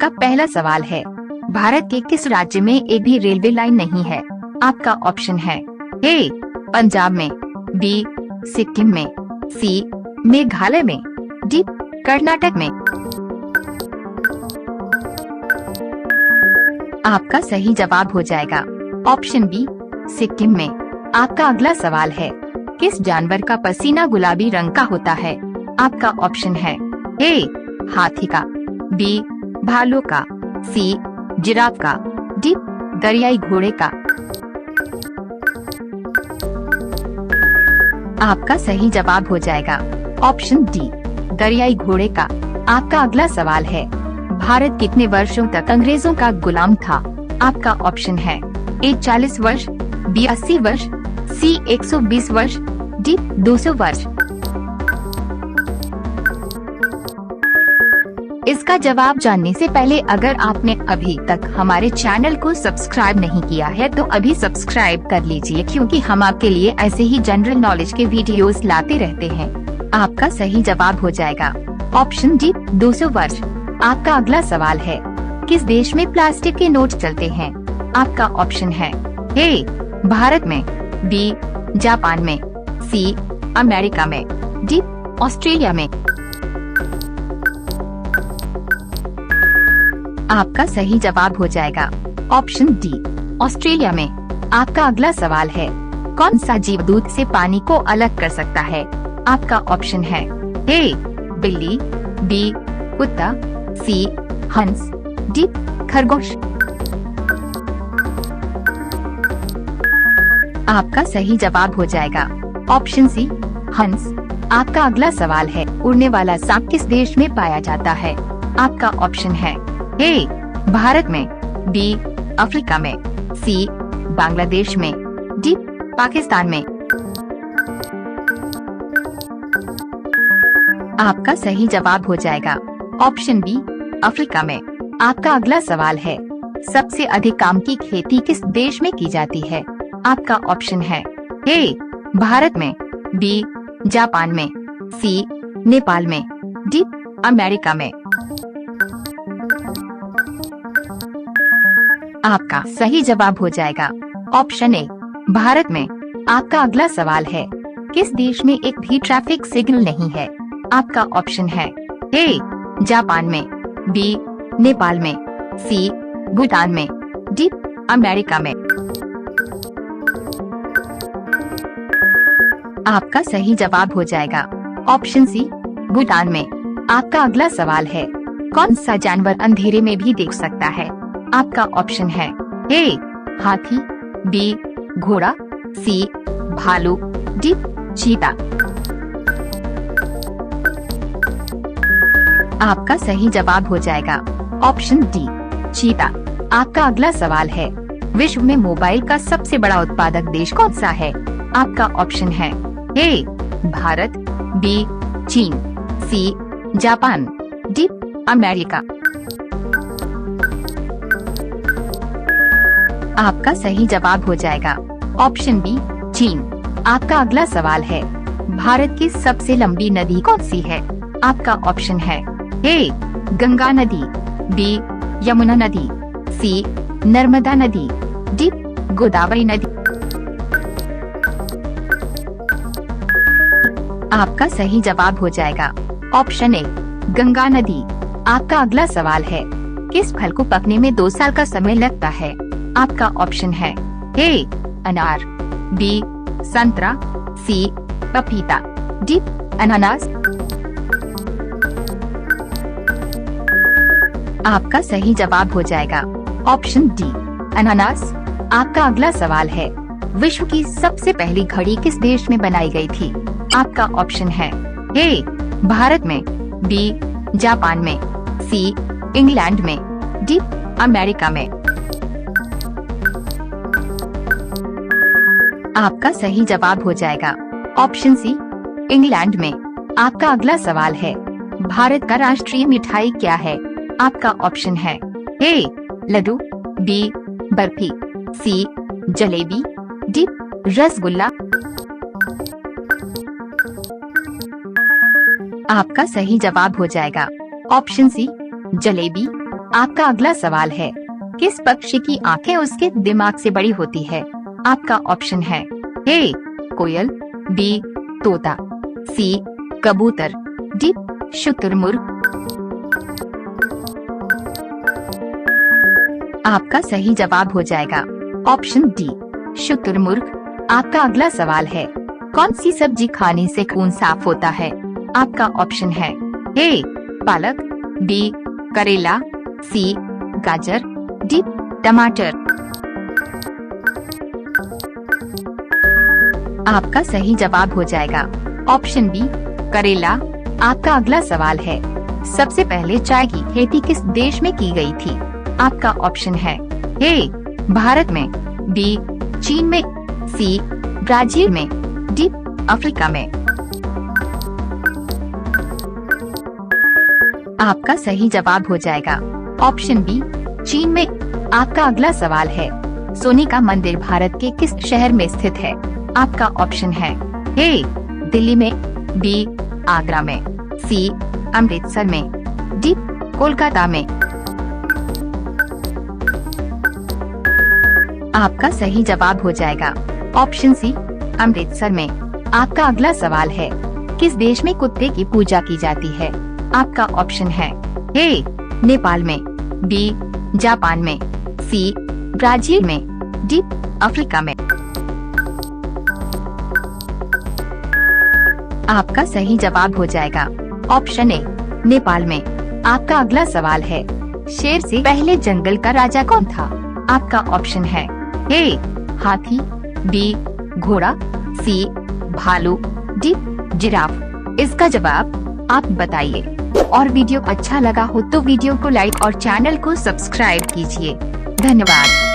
आपका पहला सवाल है, भारत के किस राज्य में एक भी रेलवे लाइन नहीं है? आपका ऑप्शन है ए पंजाब में, बी सिक्किम में, सी मेघालय में, डी कर्नाटक में। आपका सही जवाब हो जाएगा ऑप्शन बी सिक्किम में। आपका अगला सवाल है, किस जानवर का पसीना गुलाबी रंग का होता है? आपका ऑप्शन है ए हाथी का, बी भालू का, सी जिराफ का, डी दरियाई घोड़े का। आपका सही जवाब हो जाएगा ऑप्शन डी दरियाई घोड़े का। आपका अगला सवाल है, भारत कितने वर्षों तक अंग्रेजों का गुलाम था? आपका ऑप्शन है ए 40 वर्ष, बी 80 वर्ष, सी 120 वर्ष, डी 200 वर्ष। इसका जवाब जानने से पहले अगर आपने अभी तक हमारे चैनल को सब्सक्राइब नहीं किया है तो अभी सब्सक्राइब कर लीजिए, क्योंकि हम आपके लिए ऐसे ही जनरल नॉलेज के वीडियोस लाते रहते हैं। आपका सही जवाब हो जाएगा ऑप्शन डी 200 वर्ष। आपका अगला सवाल है, किस देश में प्लास्टिक के नोट चलते हैं? आपका ऑप्शन है ए भारत में, बी जापान में, सी अमेरिका में, डी ऑस्ट्रेलिया में। आपका सही जवाब हो जाएगा ऑप्शन डी ऑस्ट्रेलिया में। आपका अगला सवाल है, कौन सा जीव दूध से पानी को अलग कर सकता है? आपका ऑप्शन है ए बिल्ली, बी कुत्ता, सी हंस, डी खरगोश। आपका सही जवाब हो जाएगा ऑप्शन सी हंस। आपका अगला सवाल है, उड़ने वाला सांप किस देश में पाया जाता है? आपका ऑप्शन है ए भारत में, बी अफ्रीका में, सी बांग्लादेश में, डी पाकिस्तान में। आपका सही जवाब हो जाएगा ऑप्शन बी अफ्रीका में। आपका अगला सवाल है, सबसे अधिक आम की खेती किस देश में की जाती है? आपका ऑप्शन है ए भारत में, बी जापान में, सी नेपाल में, डी अमेरिका में। आपका सही जवाब हो जाएगा ऑप्शन ए भारत में। आपका अगला सवाल है, किस देश में एक भी ट्रैफिक सिग्नल नहीं है? आपका ऑप्शन है ए जापान में, बी नेपाल में, सी भूटान में, डी अमेरिका में। आपका सही जवाब हो जाएगा ऑप्शन सी भूटान में। आपका अगला सवाल है, कौन सा जानवर अंधेरे में भी देख सकता है? आपका ऑप्शन है ए हाथी, बी घोड़ा, सी भालू, डी चीता। आपका सही जवाब हो जाएगा ऑप्शन डी चीता। आपका अगला सवाल है, विश्व में मोबाइल का सबसे बड़ा उत्पादक देश कौन सा है? आपका ऑप्शन है ए भारत, बी चीन, सी जापान, डी अमेरिका। आपका सही जवाब हो जाएगा ऑप्शन बी चीन। आपका अगला सवाल है, भारत की सबसे लंबी नदी कौन सी है? आपका ऑप्शन है ए गंगा नदी, बी यमुना नदी, सी नर्मदा नदी, डी गोदावरी नदी। आपका सही जवाब हो जाएगा ऑप्शन ए गंगा नदी। आपका अगला सवाल है, किस फल को पकने में 2 साल का समय लगता है? आपका ऑप्शन है ए अनार, बी संतरा, सी पपीता, डी अनानास। आपका सही जवाब हो जाएगा ऑप्शन डी अनानास। आपका अगला सवाल है, विश्व की सबसे पहली घड़ी किस देश में बनाई गई थी? आपका ऑप्शन है ए भारत में, बी जापान में, सी इंग्लैंड में, डी अमेरिका में। आपका सही जवाब हो जाएगा ऑप्शन सी इंग्लैंड में। आपका अगला सवाल है, भारत का राष्ट्रीय मिठाई क्या है? आपका ऑप्शन है ए लड्डू, बी बर्फी, सी जलेबी, डी रसगुल्ला। आपका सही जवाब हो जाएगा ऑप्शन सी जलेबी। आपका अगला सवाल है, किस पक्षी की आंखें उसके दिमाग से बड़ी होती है? आपका ऑप्शन है ए कोयल, बी तोता, सी कबूतर, डी शुतुरमुर्ग। आपका सही जवाब हो जाएगा ऑप्शन डी शुतुरमुर्ग। आपका अगला सवाल है, कौन सी सब्जी खाने से खून साफ होता है? आपका ऑप्शन है ए पालक, बी करेला, सी गाजर, डी टमाटर। आपका सही जवाब हो जाएगा ऑप्शन बी करेला। आपका अगला सवाल है, सबसे पहले चाय की खेती किस देश में की गई थी? आपका ऑप्शन है ए भारत में, बी चीन में, सी ब्राजील में, डी अफ्रीका में। आपका सही जवाब हो जाएगा ऑप्शन बी चीन में। आपका अगला सवाल है, सोने का मंदिर भारत के किस शहर में स्थित है? आपका ऑप्शन है ए दिल्ली में, बी आगरा में, सी अमृतसर में, डी कोलकाता में। आपका सही जवाब हो जाएगा ऑप्शन सी अमृतसर में। आपका अगला सवाल है, किस देश में कुत्ते की पूजा की जाती है? आपका ऑप्शन है ए नेपाल में, बी जापान में, सी ब्राजील में, डी अफ्रीका में। आपका सही जवाब हो जाएगा ऑप्शन ए नेपाल में। आपका अगला सवाल है, शेर से पहले जंगल का राजा कौन था? आपका ऑप्शन है ए हाथी, बी घोड़ा, सी भालू, डी जिराफ। इसका जवाब आप बताइए। और वीडियो अच्छा लगा हो तो वीडियो को लाइक और चैनल को सब्सक्राइब कीजिए। धन्यवाद।